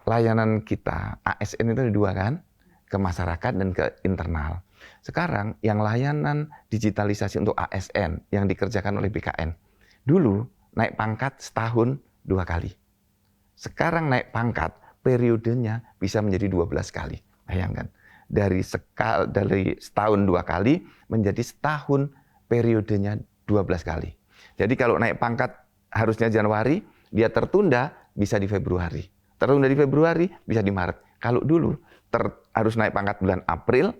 Layanan kita, ASN itu ada dua kan, ke masyarakat dan ke internal. Sekarang yang layanan digitalisasi untuk ASN yang dikerjakan oleh BKN, dulu naik pangkat setahun 2 kali. Sekarang naik pangkat, periodenya bisa menjadi 12 kali. Bayangkan, dari setahun 2 kali menjadi setahun periodenya 12 kali. Jadi kalau naik pangkat harusnya Januari, dia tertunda bisa di Februari. Tertunda di Februari bisa di Maret. Kalau dulu harus naik pangkat bulan April,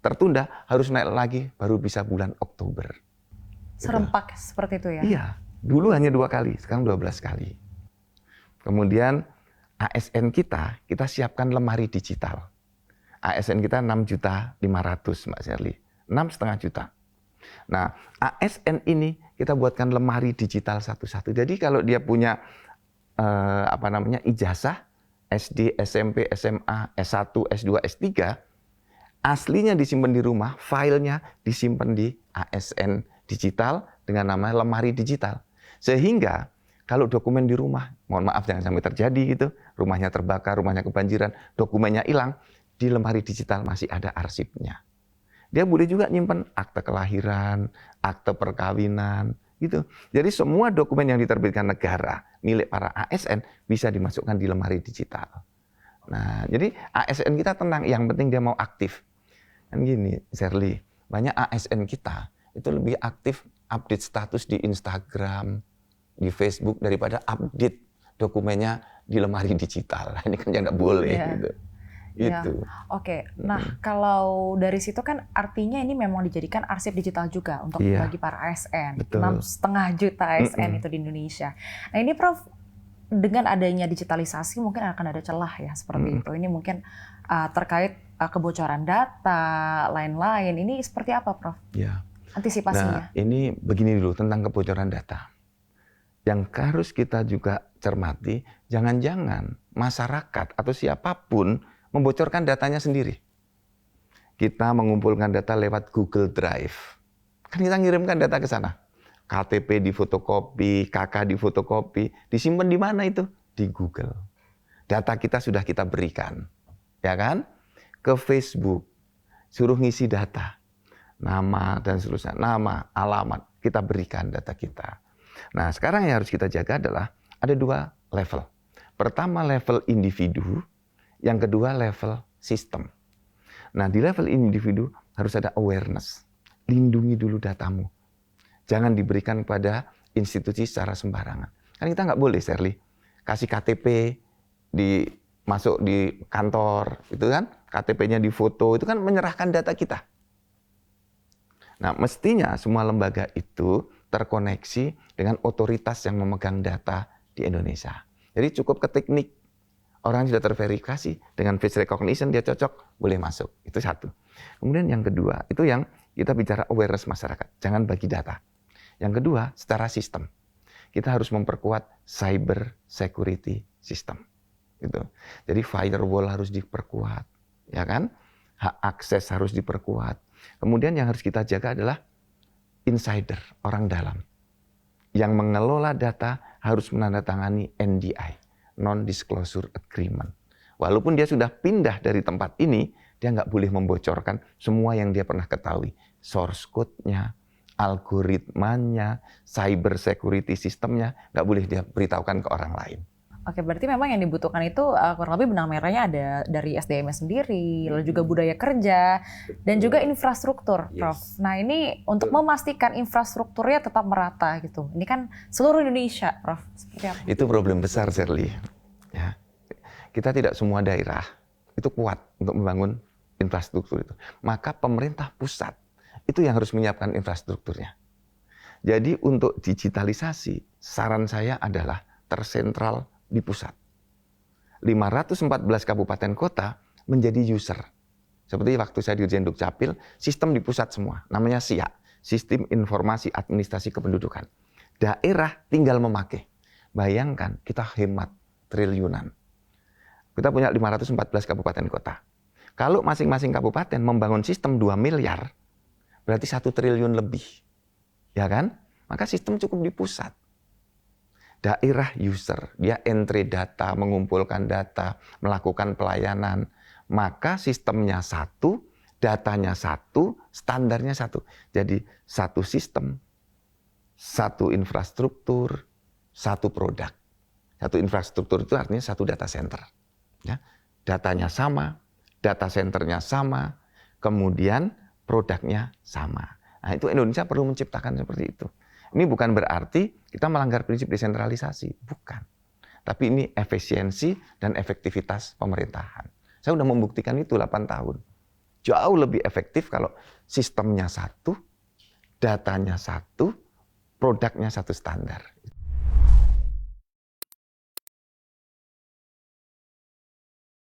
tertunda harus naik lagi baru bisa bulan Oktober. Serempak gitu. Seperti itu ya? Iya, dulu hanya 2 kali, sekarang 12 kali. Kemudian ASN kita siapkan lemari digital. ASN kita 6.500.000 Mbak Sherly, 6,5 juta. Nah, ASN ini kita buatkan lemari digital satu-satu. Jadi kalau dia punya ijazah SD, SMP, SMA, S1, S2, S3, aslinya disimpan di rumah, filenya disimpan di ASN digital dengan nama lemari digital. Sehingga kalau dokumen di rumah, mohon maaf jangan sampai terjadi gitu, rumahnya terbakar, rumahnya kebanjiran, dokumennya hilang, di lemari digital masih ada arsipnya. Dia boleh juga nyimpan akte kelahiran, akte perkawinan, gitu. Jadi semua dokumen yang diterbitkan negara milik para ASN bisa dimasukkan di lemari digital. Nah, jadi ASN kita tenang, yang penting dia mau aktif. Kan gini, Sherly, banyak ASN kita itu lebih aktif update status di Instagram, di Facebook daripada update dokumennya di lemari digital. Ini kan nggak boleh gitu. Ya. Oke. Nah, kalau dari situ kan artinya ini memang dijadikan arsip digital juga untuk bagi para ASN. 6,5 juta ASN itu di Indonesia. Nah, ini Prof, dengan adanya digitalisasi mungkin akan ada celah ya seperti itu. Ini mungkin terkait kebocoran data, lain-lain. Ini seperti apa, Prof? Ya. Antisipasinya. Nah, ini begini dulu tentang kebocoran data. Yang harus kita juga cermati, jangan-jangan masyarakat atau siapapun membocorkan datanya sendiri. Kita mengumpulkan data lewat Google Drive. Kan kita ngirimkan data ke sana. KTP difotokopi, KK difotokopi, disimpan di mana itu? Di Google. Data kita sudah kita berikan. Ya kan? Ke Facebook, suruh ngisi data. Nama dan seterusnya, nama, alamat, kita berikan data kita. Nah, sekarang yang harus kita jaga adalah ada 2 level. Pertama level individu, yang kedua level sistem. Nah, di level individu harus ada awareness. Lindungi dulu datamu. Jangan diberikan kepada institusi secara sembarangan. Kan kita nggak boleh, Sherly, kasih KTP masuk di kantor, itu kan, KTP-nya difoto, itu kan menyerahkan data kita. Nah, mestinya semua lembaga itu terkoneksi dengan otoritas yang memegang data di Indonesia. Jadi cukup ke teknik. Orang sudah terverifikasi dengan face recognition, dia cocok, boleh masuk. Itu satu. Kemudian yang kedua, itu yang kita bicara awareness masyarakat. Jangan bagi data. Yang kedua, secara sistem. Kita harus memperkuat cyber security system. Gitu. Jadi firewall harus diperkuat. Ya kan? Hak akses harus diperkuat. Kemudian yang harus kita jaga adalah insider, orang dalam. Yang mengelola data harus menandatangani NDA, Non-Disclosure Agreement. Walaupun dia sudah pindah dari tempat ini, dia nggak boleh membocorkan semua yang dia pernah ketahui. Source code-nya, algoritmanya, cyber security systemnya, nggak boleh dia beritahukan ke orang lain. Oke, berarti memang yang dibutuhkan itu kurang lebih benang merahnya ada dari SDM-nya sendiri, lalu juga budaya kerja, dan juga infrastruktur, Prof. Nah, ini untuk memastikan infrastrukturnya tetap merata gitu. Ini kan seluruh Indonesia, Prof. Seperti apa? Itu problem besar, Sherly. Ya. Kita tidak semua daerah itu kuat untuk membangun infrastruktur itu. Maka pemerintah pusat itu yang harus menyiapkan infrastrukturnya. Jadi untuk digitalisasi, saran saya adalah tersentral di pusat. 514 kabupaten kota menjadi user. Seperti waktu saya Dirjen Dukcapil, sistem di pusat semua. Namanya SIA, Sistem Informasi Administrasi Kependudukan. Daerah tinggal memakai. Bayangkan kita hemat triliunan. Kita punya 514 kabupaten kota. Kalau masing-masing kabupaten membangun sistem 2 miliar, berarti 1 triliun lebih. Ya kan? Maka sistem cukup di pusat. daerah user, dia entry data, mengumpulkan data, melakukan pelayanan, maka sistemnya satu, datanya satu, standarnya satu. Jadi satu sistem, satu infrastruktur, satu produk. Satu infrastruktur itu artinya satu data center. Ya. Datanya sama, data centernya sama, kemudian produknya sama. Nah, itu Indonesia perlu menciptakan seperti itu. Ini bukan berarti kita melanggar prinsip desentralisasi, bukan. Tapi ini efisiensi dan efektivitas pemerintahan. Saya sudah membuktikan itu 8 tahun. Jauh lebih efektif kalau sistemnya satu, datanya satu, produknya satu standar.